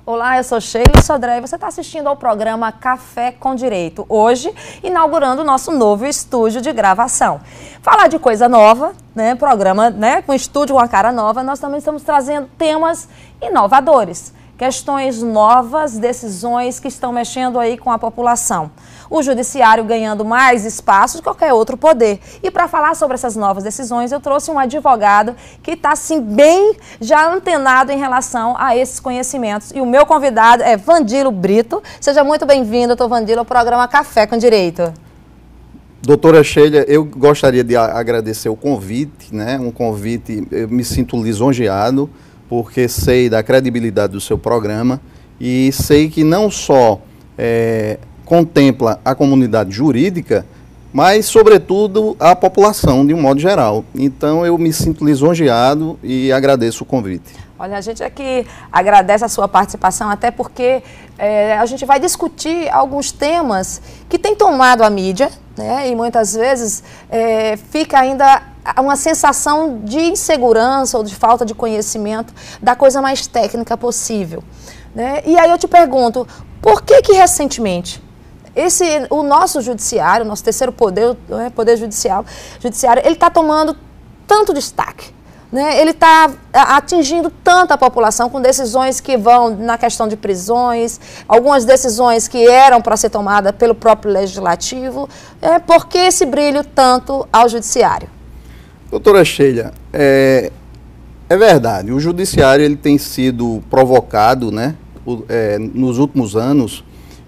Olá, eu sou Sheila Sodré e você está assistindo ao programa Café com Direito. Hoje, inaugurando o nosso novo estúdio de gravação. Falar de coisa nova, né? Programa, né? Com estúdio com a cara nova, nós também estamos trazendo temas inovadores. Questões novas, decisões que estão mexendo aí com a população. O judiciário ganhando mais espaço de qualquer outro poder. E para falar sobre essas novas decisões, eu trouxe um advogado que está assim bem já antenado em relação a esses conhecimentos. E o meu convidado é Vandilo Brito. Seja muito bem-vindo, doutor Vandilo, ao programa Café com Direito. Doutora Sheila, eu gostaria de agradecer o convite, né? Um convite, eu me sinto lisonjeado, porque sei da credibilidade do seu programa e sei que não só contempla a comunidade jurídica, mas, sobretudo, a população de um modo geral. Então, eu me sinto lisonjeado e agradeço o convite. Olha, a gente aqui agradece a sua participação, até porque a gente vai discutir alguns temas que têm tomado a mídia, né? E muitas vezes fica ainda uma sensação de insegurança ou de falta de conhecimento da coisa mais técnica possível, né? E aí eu te pergunto, por que recentemente o nosso judiciário, o nosso terceiro poder, né, poder judiciário, ele está tomando tanto destaque, né? Ele está atingindo tanta a população com decisões que vão na questão de prisões, algumas decisões que eram para ser tomadas pelo próprio legislativo. Por que esse brilho tanto ao judiciário? Doutora Sheila, é verdade, o judiciário ele tem sido provocado, né, nos últimos anos,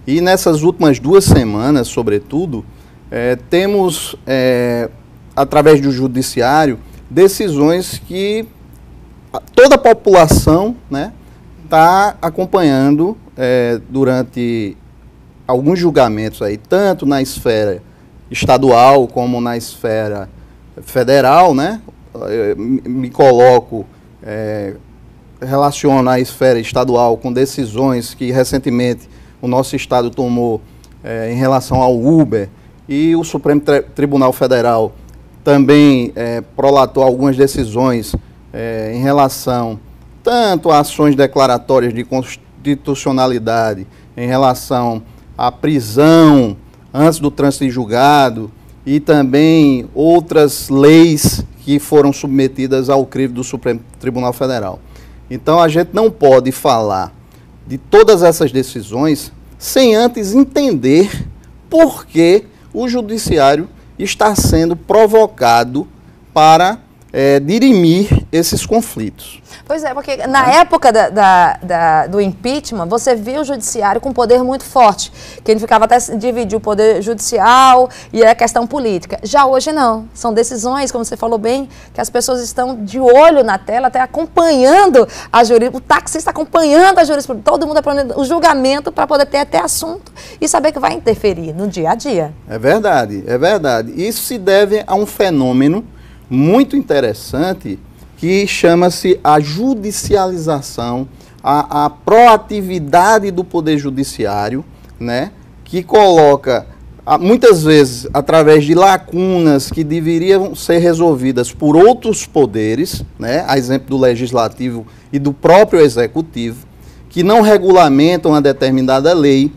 e nessas últimas 2 semanas, sobretudo, temos, através do judiciário, decisões que toda a população, né, está acompanhando durante alguns julgamentos aí, tanto na esfera estadual como na esfera federal, né? Me coloco, relaciono a esfera estadual com decisões que recentemente o nosso estado tomou em relação ao Uber, e o Supremo Tribunal Federal também prolatou algumas decisões em relação tanto a ações declaratórias de constitucionalidade, em relação à prisão antes do trânsito em julgado, e também outras leis que foram submetidas ao crivo do Supremo Tribunal Federal. Então, a gente não pode falar de todas essas decisões sem antes entender por que o judiciário está sendo provocado para dirimir esses conflitos. Pois é, porque na época do impeachment, você viu o judiciário com um poder muito forte, que ele ficava até dividir o poder judicial e a questão política. Já hoje não, são decisões, como você falou bem, que as pessoas estão de olho na tela, até acompanhando a jurisprudência, o taxista acompanhando a jurisprudência, todo mundo aprendendo o julgamento para poder ter até assunto e saber que vai interferir no dia a dia. É verdade, é verdade. Isso se deve a um fenômeno muito interessante que chama-se a judicialização, a proatividade do Poder Judiciário, né, que coloca, muitas vezes, através de lacunas que deveriam ser resolvidas por outros poderes, né, a exemplo do Legislativo e do próprio Executivo, que não regulamentam a determinada lei,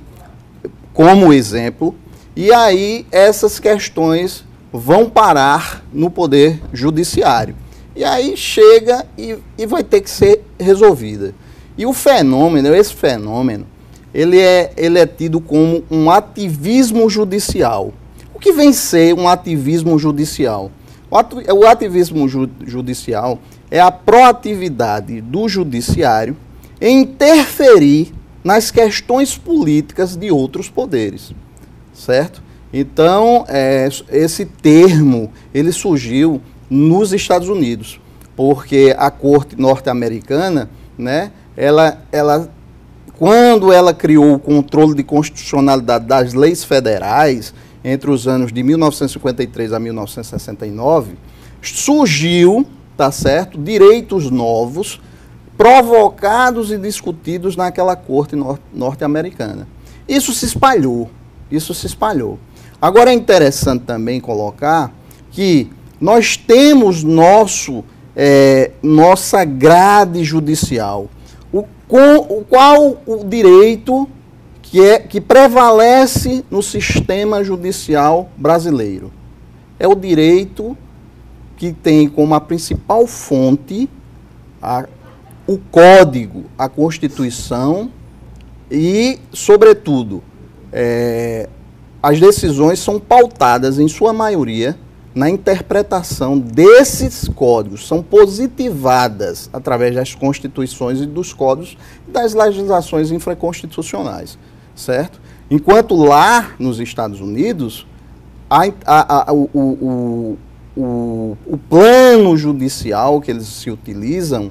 como exemplo, e aí essas questões vão parar no Poder Judiciário. E aí chega e vai ter que ser resolvida. E o fenômeno, esse fenômeno, ele é tido como um ativismo judicial. O que vem ser um ativismo judicial? O ativismo judicial é a proatividade do judiciário em interferir nas questões políticas de outros poderes, certo? Então, esse termo, ele surgiu nos Estados Unidos, porque a Corte norte-americana, né, quando ela criou o controle de constitucionalidade das leis federais, entre os anos de 1953 a 1969, surgiu, tá certo, direitos novos, provocados e discutidos naquela Corte norte-americana. Isso se espalhou. Agora é interessante também colocar que nós temos nossa grade judicial. Qual o direito que prevalece no sistema judicial brasileiro? É o direito que tem como a principal fonte o Código, a Constituição e, sobretudo, as decisões são pautadas, em sua maioria, na interpretação desses códigos, são positivadas através das constituições e dos códigos das legislações infraconstitucionais, certo? Enquanto lá nos Estados Unidos, o plano judicial que eles se utilizam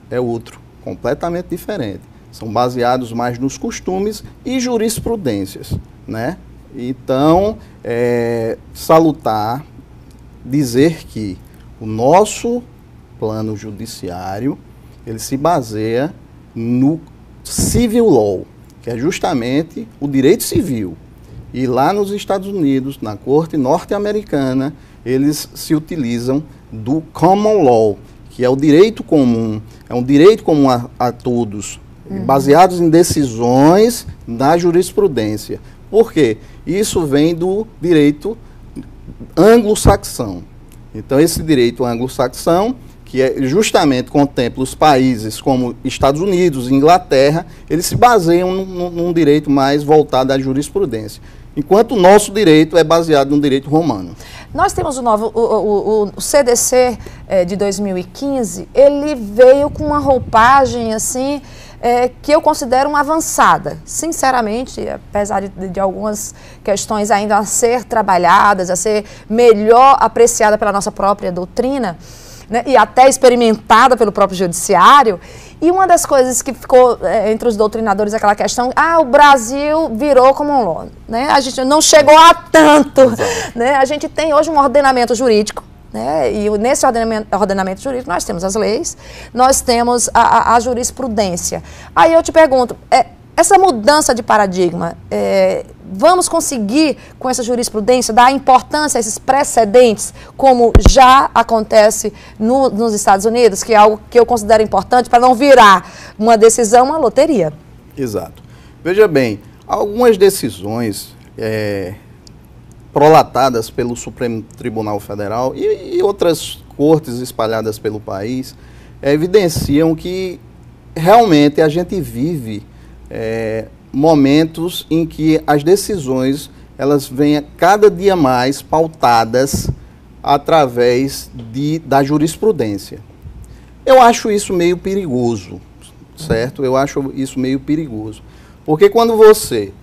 é outro, completamente diferente. São baseados mais nos costumes e jurisprudências, né? Então, salutar dizer que o nosso plano judiciário, ele se baseia no civil law, que é justamente o direito civil. E lá nos Estados Unidos, na corte norte-americana, eles se utilizam do common law, que é o direito comum, é um direito comum a todos, baseados em decisões da jurisprudência. Por quê? Isso vem do direito anglo-saxão. Então, esse direito anglo-saxão, que justamente contempla os países como Estados Unidos e Inglaterra, eles se baseiam num direito mais voltado à jurisprudência. Enquanto o nosso direito é baseado no direito romano. Nós temos o CDC de 2015, ele veio com uma roupagem assim, que eu considero uma avançada. Sinceramente, apesar de algumas questões ainda a ser trabalhadas, a ser melhor apreciada pela nossa própria doutrina, né, e até experimentada pelo próprio judiciário. E uma das coisas que ficou entre os doutrinadores, aquela questão, o Brasil virou common law, né? A gente não chegou a tanto, né? A gente tem hoje um ordenamento jurídico, né? E nesse ordenamento jurídico nós temos as leis, nós temos a jurisprudência. Aí eu te pergunto, essa mudança de paradigma, vamos conseguir, com essa jurisprudência, dar importância a esses precedentes, como já acontece nos Estados Unidos, que é algo que eu considero importante para não virar uma decisão, uma loteria? Exato. Veja bem, algumas decisões prolatadas pelo Supremo Tribunal Federal e outras cortes espalhadas pelo país evidenciam que realmente a gente vive momentos em que as decisões elas vêm cada dia mais pautadas através da jurisprudência. Eu acho isso meio perigoso, certo? Eu acho isso meio perigoso. Porque quando você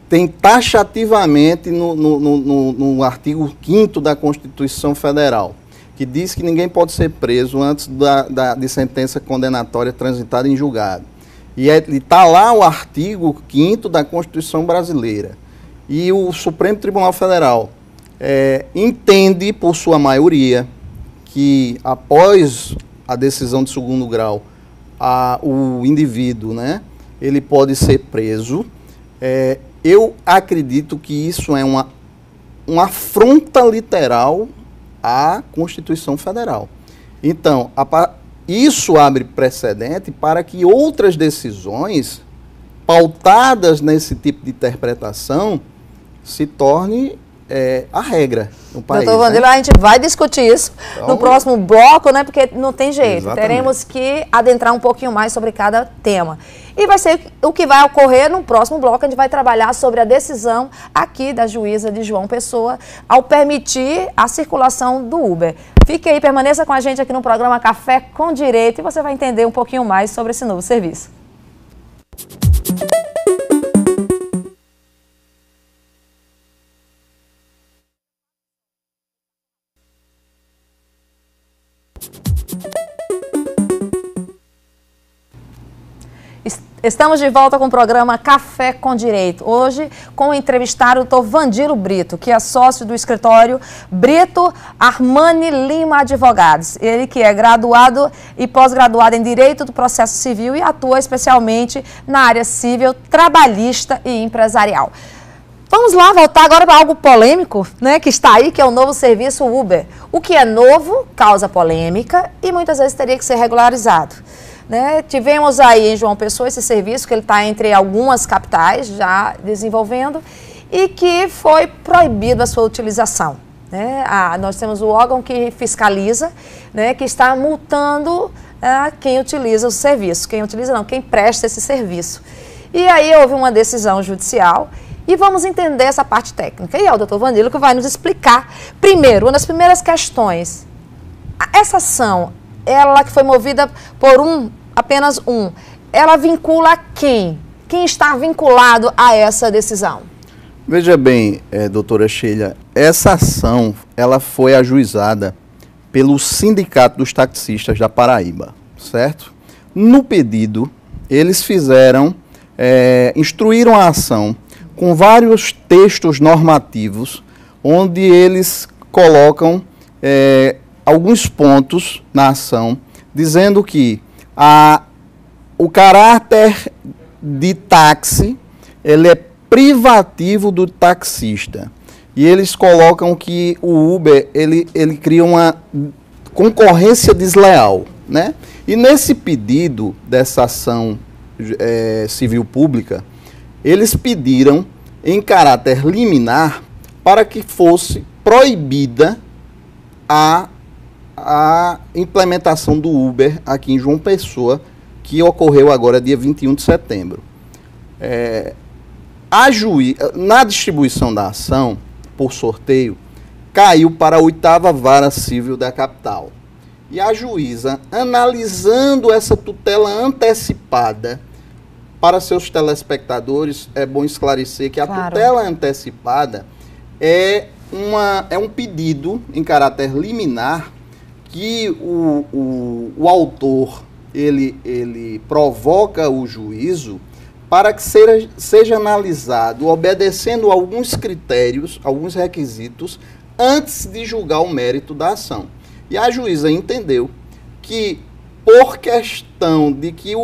tem taxativamente no artigo 5º da Constituição Federal, que diz que ninguém pode ser preso antes de sentença condenatória transitada em julgado. E está lá o artigo 5º da Constituição Brasileira. E o Supremo Tribunal Federal entende, por sua maioria, que após a decisão de segundo grau, o indivíduo, né, ele pode ser preso. Eu acredito que isso é uma afronta literal à Constituição Federal. Então, isso abre precedente para que outras decisões pautadas nesse tipo de interpretação se torne a regra no país. Doutor Vanderlei, a gente vai discutir isso no próximo bloco, né? Porque não tem jeito. Exatamente. Teremos que adentrar um pouquinho mais sobre cada tema. E vai ser o que vai ocorrer no próximo bloco. A gente vai trabalhar sobre a decisão aqui da juíza de João Pessoa ao permitir a circulação do Uber. Fique aí, permaneça com a gente aqui no programa Café com Direito e você vai entender um pouquinho mais sobre esse novo serviço. Estamos de volta com o programa Café com Direito. Hoje, com o entrevistado, o doutor Vandilo Brito, que é sócio do escritório Brito Armani Lima Advogados. Ele que é graduado e pós-graduado em Direito do Processo Civil e atua especialmente na área civil, trabalhista e empresarial. Vamos lá, voltar agora para algo polêmico, né, que está aí, que é o novo serviço Uber. O que é novo causa polêmica e muitas vezes teria que ser regularizado. né? Tivemos aí em João Pessoa esse serviço, que ele está entre algumas capitais já desenvolvendo, e que foi proibido a sua utilização. Né? Nós temos o órgão que fiscaliza, né, que está multando quem utiliza o serviço. Quem utiliza não, quem presta esse serviço. E aí houve uma decisão judicial e vamos entender essa parte técnica. E é o doutor Vanilo que vai nos explicar. Primeiro, uma das primeiras questões, essa ação, ela que foi movida por apenas ela vincula quem? Quem está vinculado a essa decisão? Veja bem, doutora Sheila, essa ação ela foi ajuizada pelo Sindicato dos Taxistas da Paraíba, certo? No pedido, eles instruíram a ação com vários textos normativos, onde eles colocam alguns pontos na ação, dizendo que o caráter de táxi, ele é privativo do taxista. E eles colocam que o Uber, ele cria uma concorrência desleal, né? E nesse pedido dessa ação civil pública, eles pediram em caráter liminar para que fosse proibida a implementação do Uber aqui em João Pessoa, que ocorreu agora dia 21 de setembro. Na distribuição da ação, por sorteio, caiu para a 8ª Vara Civil da capital. E a juíza, analisando essa tutela antecipada, para seus telespectadores, é bom esclarecer que a tutela antecipada é um pedido em caráter liminar que o autor ele provoca o juízo para que seja analisado, obedecendo a alguns critérios, alguns requisitos, antes de julgar o mérito da ação. E a juíza entendeu que, por questão de que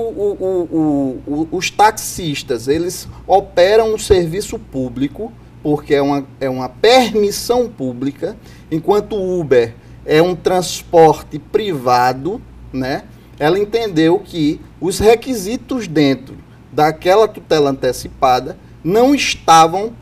os taxistas, eles operam um serviço público, porque é uma permissão pública, enquanto o Uber é um transporte privado, né? Ela entendeu que os requisitos dentro daquela tutela antecipada não estavam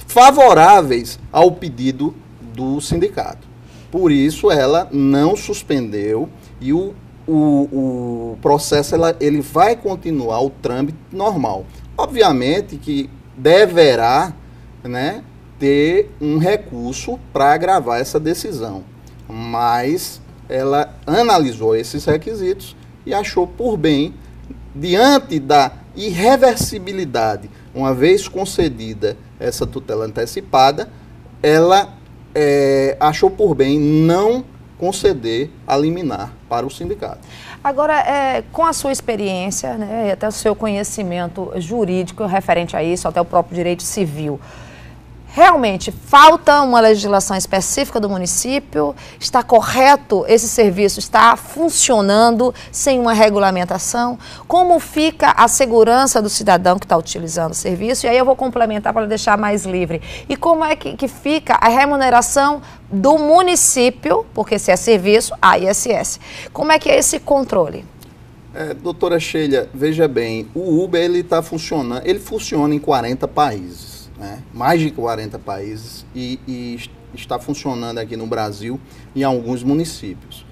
favoráveis ao pedido do sindicato. Por isso, ela não suspendeu e o processo ele vai continuar o trâmite normal. Obviamente que deverá, né, ter um recurso para agravar essa decisão, mas ela analisou esses requisitos e achou por bem, diante da irreversibilidade, uma vez concedida essa tutela antecipada, ela achou por bem não conceder a liminar para o sindicato. Agora, com a sua experiência, né, e até o seu conhecimento jurídico referente a isso, até o próprio direito civil, realmente falta uma legislação específica do município? Está correto esse serviço? Está funcionando sem uma regulamentação? Como fica a segurança do cidadão que está utilizando o serviço? E aí eu vou complementar para deixar mais livre. E como é que fica a remuneração do município? Porque se é serviço, a ISS. Como é que é esse controle? Doutora Sheila, veja bem, o Uber ele funciona em 40 países. Né? Mais de 40 países e está funcionando aqui no Brasil em alguns municípios.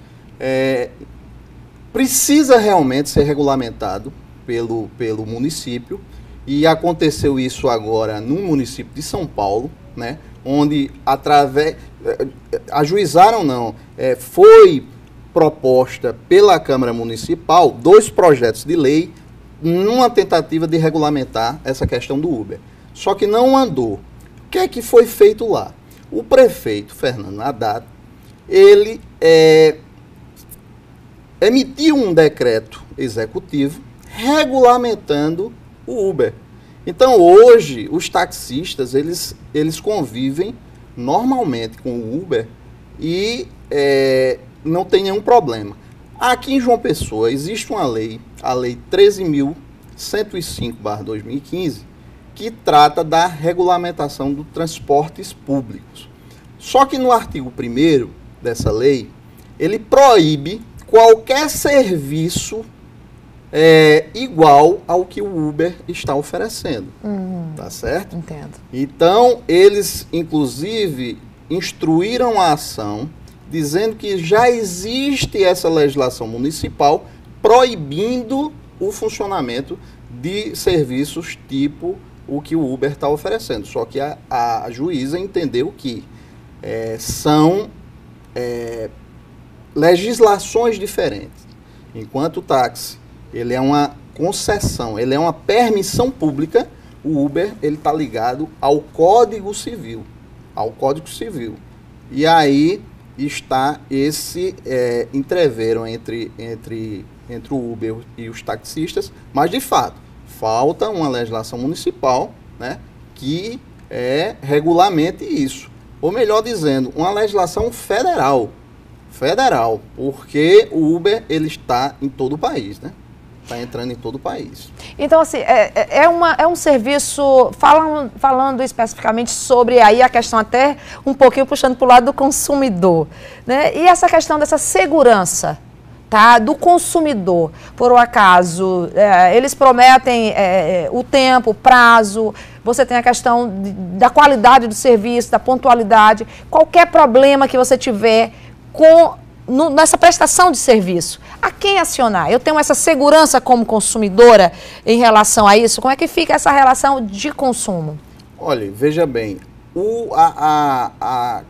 Precisa realmente ser regulamentado pelo município e aconteceu isso agora no município de São Paulo, né? Onde foi proposta pela Câmara Municipal 2 projetos de lei numa tentativa de regulamentar essa questão do Uber. Só que não andou. O que é que foi feito lá? O prefeito, Fernando Haddad, ele emitiu um decreto executivo regulamentando o Uber. Então, hoje, os taxistas, eles convivem normalmente com o Uber e não tem nenhum problema. Aqui em João Pessoa, existe uma lei, a Lei 13.105/2015, que trata da regulamentação dos transportes públicos. Só que no artigo 1º dessa lei, ele proíbe qualquer serviço é igual ao que o Uber está oferecendo. Tá certo? Entendo. Então, eles, inclusive, instruíram a ação, dizendo que já existe essa legislação municipal proibindo o funcionamento de serviços tipo o que o Uber está oferecendo. Só que a juíza entendeu que são legislações diferentes. Enquanto o táxi, ele é uma concessão, ele é uma permissão pública, o Uber ele está ligado ao Código Civil. Ao Código Civil. E aí está esse entreveram entre o Uber e os taxistas, mas de fato, falta uma legislação municipal, né, que regulamente isso. Ou melhor dizendo, uma legislação federal, porque o Uber ele está em todo o país, né? Está entrando em todo o país. Então, assim, é um serviço, falando especificamente sobre aí a questão até um pouquinho puxando para o lado do consumidor, né? E essa questão dessa segurança, tá, do consumidor. Por um acaso, eles prometem o tempo, o prazo, você tem a questão da qualidade do serviço, da pontualidade, qualquer problema que você tiver nessa prestação de serviço, a quem acionar? Eu tenho essa segurança como consumidora em relação a isso? Como é que fica essa relação de consumo? Olha, veja bem,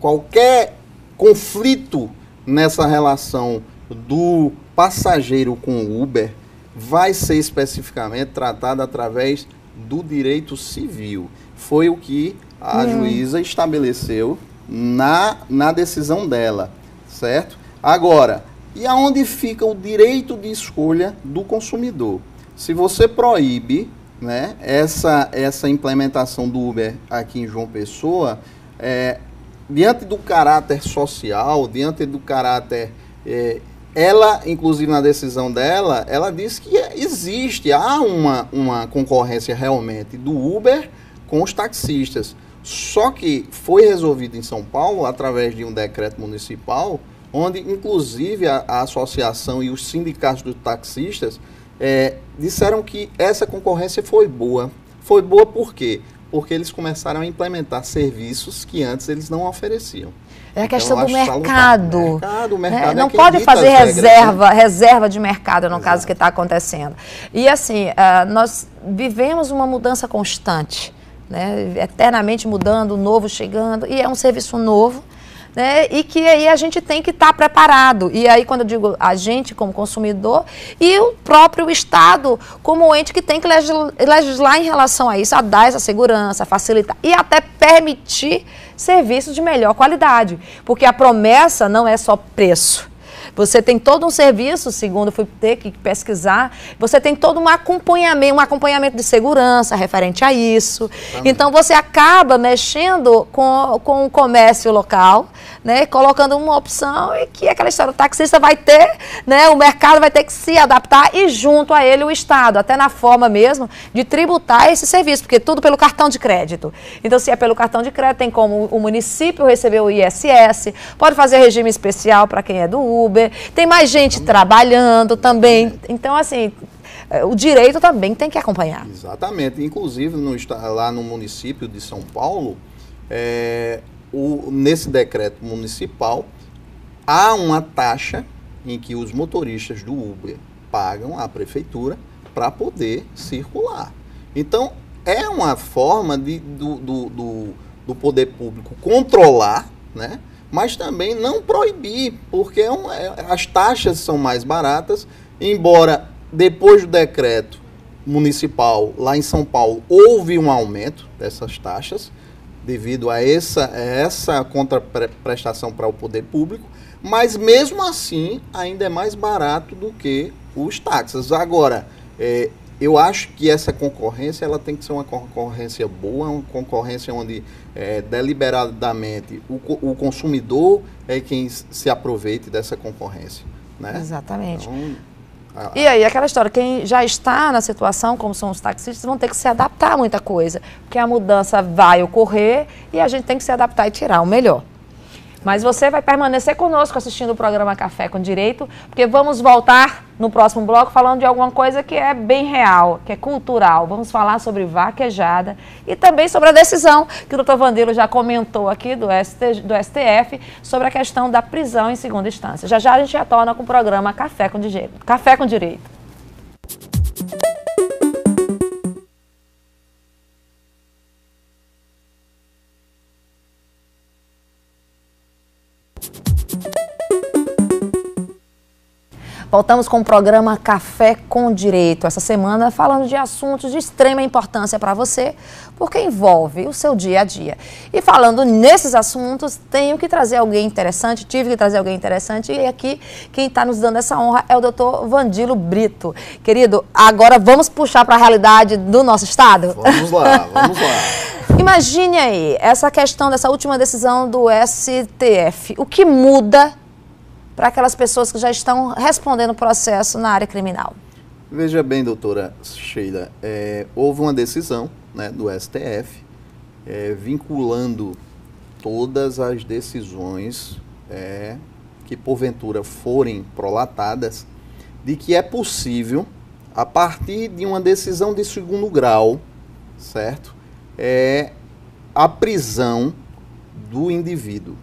qualquer conflito nessa relação do passageiro com o Uber vai ser especificamente tratado através do direito civil. Foi o que a juíza estabeleceu na decisão dela, certo? Agora, e aonde fica o direito de escolha do consumidor? Se você proíbe, né, essa implementação do Uber aqui em João Pessoa, diante do caráter social, diante do caráter... ela, inclusive na decisão dela, ela diz que há uma concorrência realmente do Uber com os taxistas. Só que foi resolvido em São Paulo, através de um decreto municipal, onde, inclusive, a associação e os sindicatos dos taxistas disseram que essa concorrência foi boa. Foi boa por quê? Porque eles começaram a implementar serviços que antes eles não ofereciam. É a questão do mercado. O mercado não pode fazer reserva de mercado, no caso que está acontecendo. E assim, nós vivemos uma mudança constante, né? Eternamente mudando, novo chegando, e é um serviço novo, né? E que aí a gente tem que estar preparado. E aí, quando eu digo a gente como consumidor, e o próprio Estado como ente que tem que legislar em relação a isso, a dar essa segurança, a facilitar e até permitir serviços de melhor qualidade. Porque a promessa não é só preço. Você tem todo um serviço, segundo fui ter que pesquisar, você tem todo um acompanhamento de segurança referente a isso. Também. Então, você acaba mexendo com o comércio local, né, colocando uma opção e que aquela história, o taxista vai ter, né, o mercado vai ter que se adaptar e junto a ele o Estado, até na forma mesmo de tributar esse serviço, porque tudo pelo cartão de crédito. Então, se é pelo cartão de crédito, tem como o município receber o ISS, pode fazer regime especial para quem é do Uber, tem mais gente trabalhando também. Então, assim, o direito também tem que acompanhar. Exatamente. Inclusive, lá no município de São Paulo, nesse decreto municipal, há uma taxa em que os motoristas do Uber pagam à prefeitura para poder circular. Então, é uma forma do poder público controlar, né? Mas também não proibir, porque as taxas são mais baratas, embora depois do decreto municipal, lá em São Paulo, houve um aumento dessas taxas, devido a essa contraprestação para o poder público, mas mesmo assim ainda é mais barato do que os táxis. Agora, eu acho que essa concorrência ela tem que ser uma concorrência boa, uma concorrência onde deliberadamente o consumidor é quem se aproveite dessa concorrência, né? Exatamente. Então, e aí, aquela história, quem já está na situação, como são os taxistas, vão ter que se adaptar a muita coisa, porque a mudança vai ocorrer e a gente tem que se adaptar e tirar o melhor. Mas você vai permanecer conosco assistindo o programa Café com Direito, porque vamos voltar no próximo bloco falando de alguma coisa que é bem real, que é cultural. Vamos falar sobre vaquejada e também sobre a decisão que o Dr. Vandilo já comentou aqui do STF sobre a questão da prisão em segunda instância. Já já a gente retorna com o programa Café com Direito. Café com Direito. Voltamos com o programa Café com Direito. Essa semana falando de assuntos de extrema importância para você, porque envolve o seu dia a dia. E falando nesses assuntos, tenho que trazer alguém interessante, tive que trazer alguém interessante, e aqui quem está nos dando essa honra é o Dr. Vandilo Brito. Querido, agora vamos puxar para a realidade do nosso estado? Vamos lá, vamos lá. Imagine aí, essa questão dessa última decisão do STF. O que muda para aquelas pessoas que já estão respondendo o processo na área criminal? Veja bem, doutora Sheila, houve uma decisão, né, do STF vinculando todas as decisões que porventura forem prolatadas, de que é possível, a partir de uma decisão de segundo grau, certo? A prisão do indivíduo.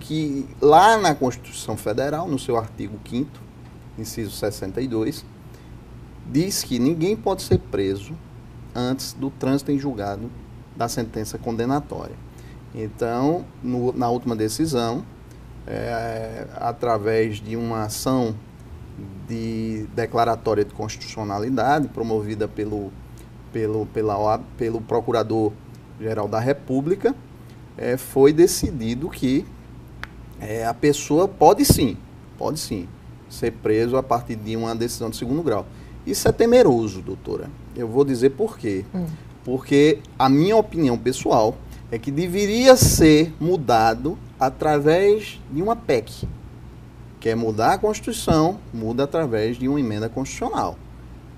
Que lá na Constituição Federal, no seu artigo 5º, inciso 62, diz que ninguém pode ser preso antes do trânsito em julgado da sentença condenatória. Então, na última decisão, através de uma ação de declaratória de constitucionalidade promovida pelo Procurador-Geral da República, foi decidido que a pessoa pode sim ser preso a partir de uma decisão de segundo grau. Isso é temeroso, doutora. Eu vou dizer por quê. Porque a minha opinião pessoal é que deveria ser mudado através de uma PEC. Quer mudar a Constituição, muda através de uma emenda constitucional.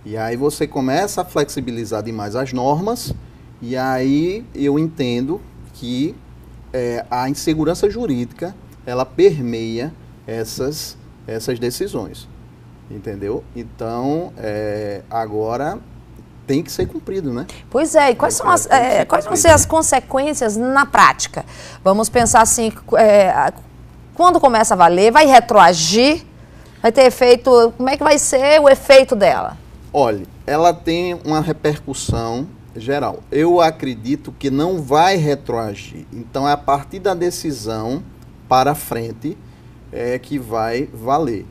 E aí você começa a flexibilizar demais as normas, e aí eu entendo que a insegurança jurídica, ela permeia essas decisões, entendeu? Então, agora tem que ser cumprido, né? Pois é, e quais vão ser as consequências na prática? Vamos pensar assim, quando começa a valer, vai retroagir, vai ter efeito, como é que vai ser o efeito dela? Olha, ela tem uma repercussão geral. Eu acredito que não vai retroagir. Então, é a partir da decisão para frente que vai valer.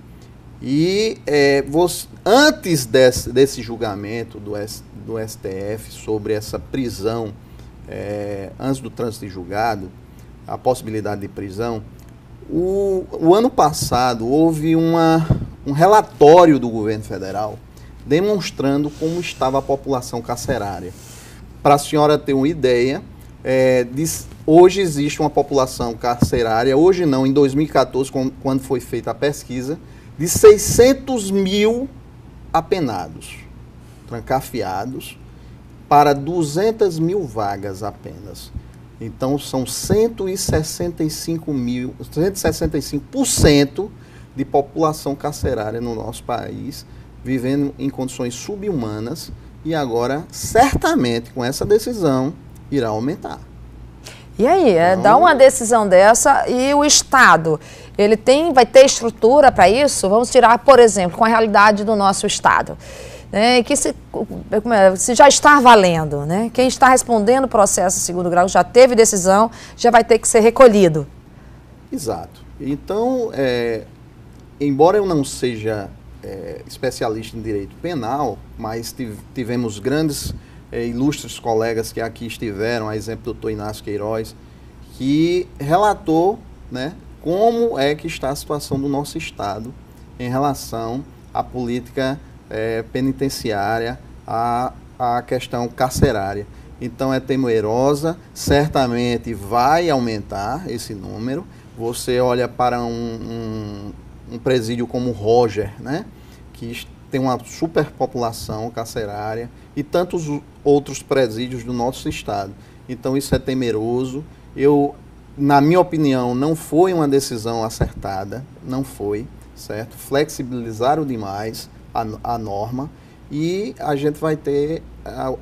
E antes desse julgamento do STF sobre essa prisão, antes do trânsito de julgado, a possibilidade de prisão, o ano passado houve um relatório do governo federal demonstrando como estava a população carcerária. Para a senhora ter uma ideia, hoje existe uma população carcerária, hoje não, em 2014, quando foi feita a pesquisa, de 600 mil apenados, trancafiados, para 200 mil vagas apenas. Então, são 165% de população carcerária no nosso país, vivendo em condições subhumanas, e agora, certamente, com essa decisão, irá aumentar. E aí, dá uma decisão dessa e o Estado, ele vai ter estrutura para isso? Vamos tirar, por exemplo, com a realidade do nosso Estado, né, que se já está valendo, né? Quem está respondendo o processo de segundo grau já teve decisão, já vai ter que ser recolhido. Exato. Então, embora eu não seja especialista em direito penal, mas tivemos grandes ilustres colegas que aqui estiveram, a exemplo do Dr. Inácio Queiroz, que relatou, né, como é que está a situação do nosso Estado em relação à política penitenciária, à questão carcerária. Então é temerosa, certamente vai aumentar esse número. Você olha para um presídio como o Roger, né, que tem uma superpopulação carcerária, e tantos outros presídios do nosso estado. Então isso é temeroso. Eu na minha opinião, não foi uma decisão acertada, não foi, certo? Flexibilizaram demais a norma e a gente vai ter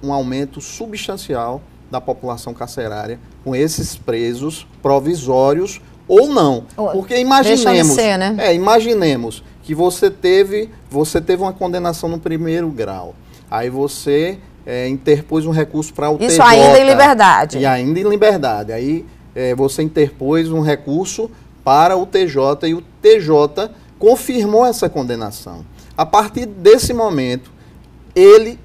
um aumento substancial da população carcerária com esses presos provisórios ou não. Porque imaginemos, ser, né? Imaginemos que você teve uma condenação no primeiro grau, aí você interpôs um recurso para o TJ. Isso ainda em liberdade. E ainda em liberdade. Aí você interpôs um recurso para o TJ e o TJ confirmou essa condenação. A partir desse momento, ele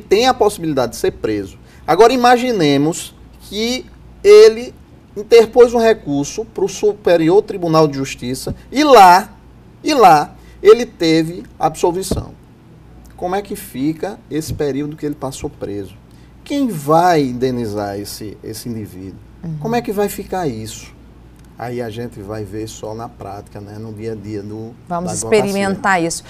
tem a possibilidade de ser preso. Agora imaginemos que ele interpôs um recurso para o Superior Tribunal de Justiça e lá ele teve absolvição. Como é que fica esse período que ele passou preso? Quem vai indenizar esse indivíduo? Uhum. Como é que vai ficar isso? Aí a gente vai ver só na prática, né, no dia a dia Vamos experimentar isso.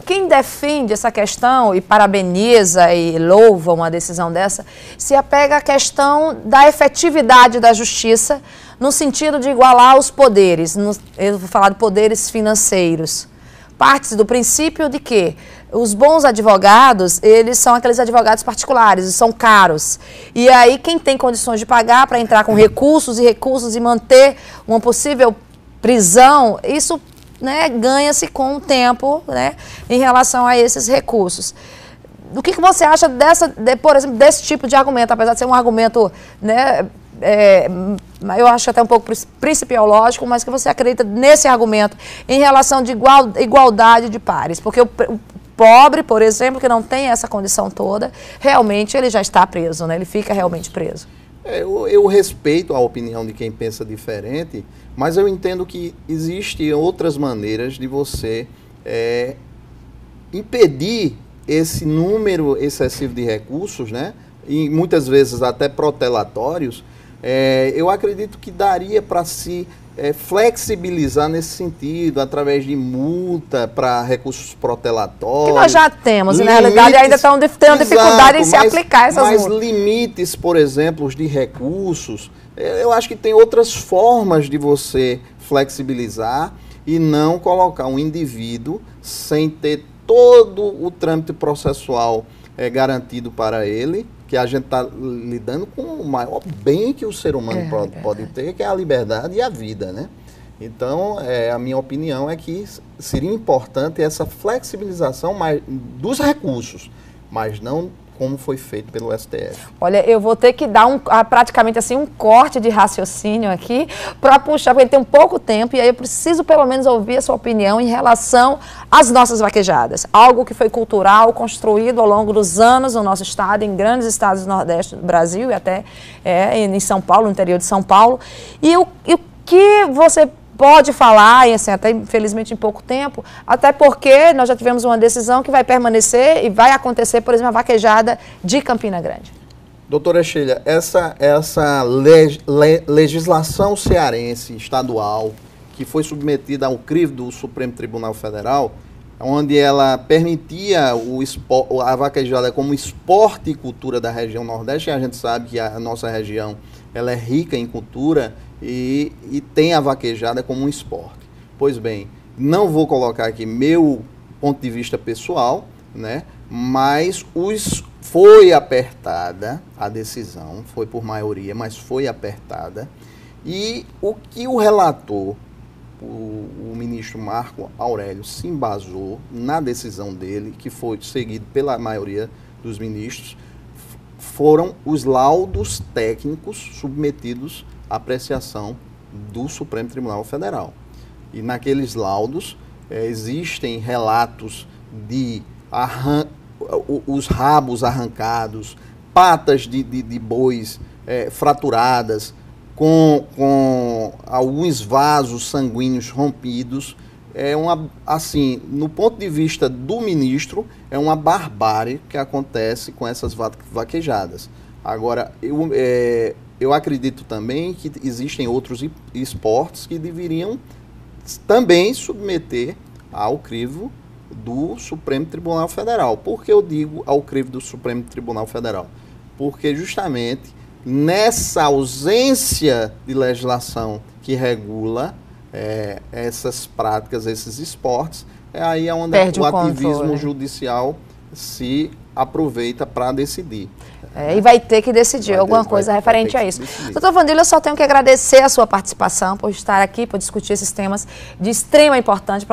Quem defende essa questão e parabeniza e louva uma decisão dessa, se apega à questão da efetividade da justiça no sentido de igualar os poderes. Eu vou falar de poderes financeiros. Parte do princípio de que os bons advogados, eles são aqueles advogados particulares, são caros. E aí quem tem condições de pagar para entrar com recursos e manter uma possível prisão, isso, né, ganha-se com o tempo, né, em relação a esses recursos. O que você acha por exemplo, desse tipo de argumento, apesar de ser um argumento, né, eu acho até um pouco principiológico, mas que você acredita nesse argumento em relação de igualdade de pares? Porque o pobre, por exemplo, que não tem essa condição toda, realmente ele já está preso, né? Ele fica realmente preso. Eu respeito a opinião de quem pensa diferente, mas eu entendo que existem outras maneiras de você impedir esse número excessivo de recursos, né? E muitas vezes até protelatórios. Eu acredito que daria para se flexibilizar nesse sentido, através de multa para recursos protelatórios. Que nós já temos, limites, e na realidade ainda estão tendo dificuldade em se aplicar essas multas. Mas limites, por exemplo, de recursos, eu acho que tem outras formas de você flexibilizar e não colocar um indivíduo sem ter todo o trâmite processual garantido para ele, que a gente está lidando com o maior bem que o ser humano pode ter, que é a liberdade e a vida, né? Então, a minha opinião é que seria importante essa flexibilização dos recursos, mas não como foi feito pelo STF. Olha, eu vou ter que dar praticamente assim um corte de raciocínio aqui para puxar, porque tem um pouco tempo e aí eu preciso pelo menos ouvir a sua opinião em relação às nossas vaquejadas. Algo que foi cultural, construído ao longo dos anos no nosso estado, em grandes estados do Nordeste do Brasil e até em São Paulo, no interior de São Paulo. E o que você pode falar, assim, até infelizmente em pouco tempo, até porque nós já tivemos uma decisão que vai permanecer e vai acontecer, por exemplo, a vaquejada de Campina Grande. Doutora Sheila, essa legislação cearense estadual que foi submetida ao crivo do Supremo Tribunal Federal, onde ela permitia a vaquejada como esporte e cultura da região Nordeste, e a gente sabe que a nossa região ela é rica em cultura, e tem a vaquejada como um esporte. Pois bem, não vou colocar aqui meu ponto de vista pessoal, né? Mas foi apertada a decisão, foi por maioria, mas foi apertada. E o que o relator, o ministro Marco Aurélio, se embasou na decisão dele, que foi seguido pela maioria dos ministros, foram os laudos técnicos submetidos à apreciação do Supremo Tribunal Federal. E naqueles laudos existem relatos de os rabos arrancados, patas de bois fraturadas, com alguns vasos sanguíneos rompidos. Assim, no ponto de vista do ministro, é uma barbárie que acontece com essas vaquejadas. Agora, eu acredito também que existem outros esportes que deveriam também submeter ao crivo do Supremo Tribunal Federal. Por que eu digo ao crivo do Supremo Tribunal Federal? Porque justamente nessa ausência de legislação que regula essas práticas, esses esportes, aí é onde o ativismo judicial se aproveita para decidir. E vai ter que decidir alguma coisa referente a isso. Doutor Vandrílio, eu só tenho que agradecer a sua participação, por estar aqui, por discutir esses temas de extrema importância,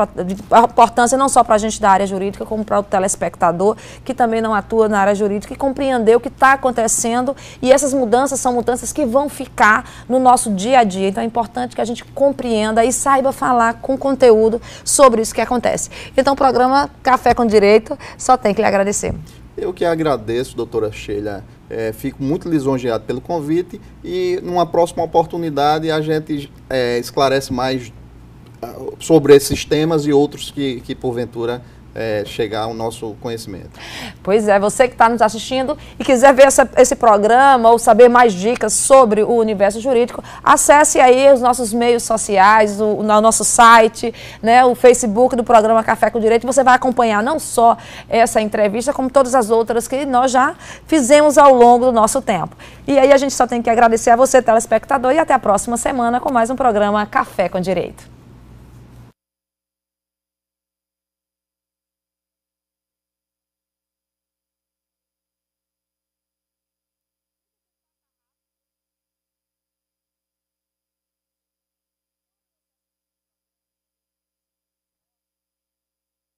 não só para a gente da área jurídica, como para o telespectador, que também não atua na área jurídica, e compreender o que está acontecendo. E essas mudanças são mudanças que vão ficar no nosso dia a dia. Então é importante que a gente compreenda e saiba falar com conteúdo sobre isso que acontece. Então o programa Café com Direito só tem que lhe agradecer. Eu que agradeço, doutora Sheila, fico muito lisonjeado pelo convite e numa próxima oportunidade a gente esclarece mais sobre esses temas e outros que porventura chegar ao nosso conhecimento. Pois é, você que está nos assistindo e quiser ver esse programa ou saber mais dicas sobre o universo jurídico, acesse aí os nossos meios sociais, o nosso site, né, o Facebook do programa Café com Direito. Você vai acompanhar não só essa entrevista, como todas as outras que nós já fizemos ao longo do nosso tempo. E aí a gente só tem que agradecer a você, telespectador, e até a próxima semana com mais um programa Café com Direito.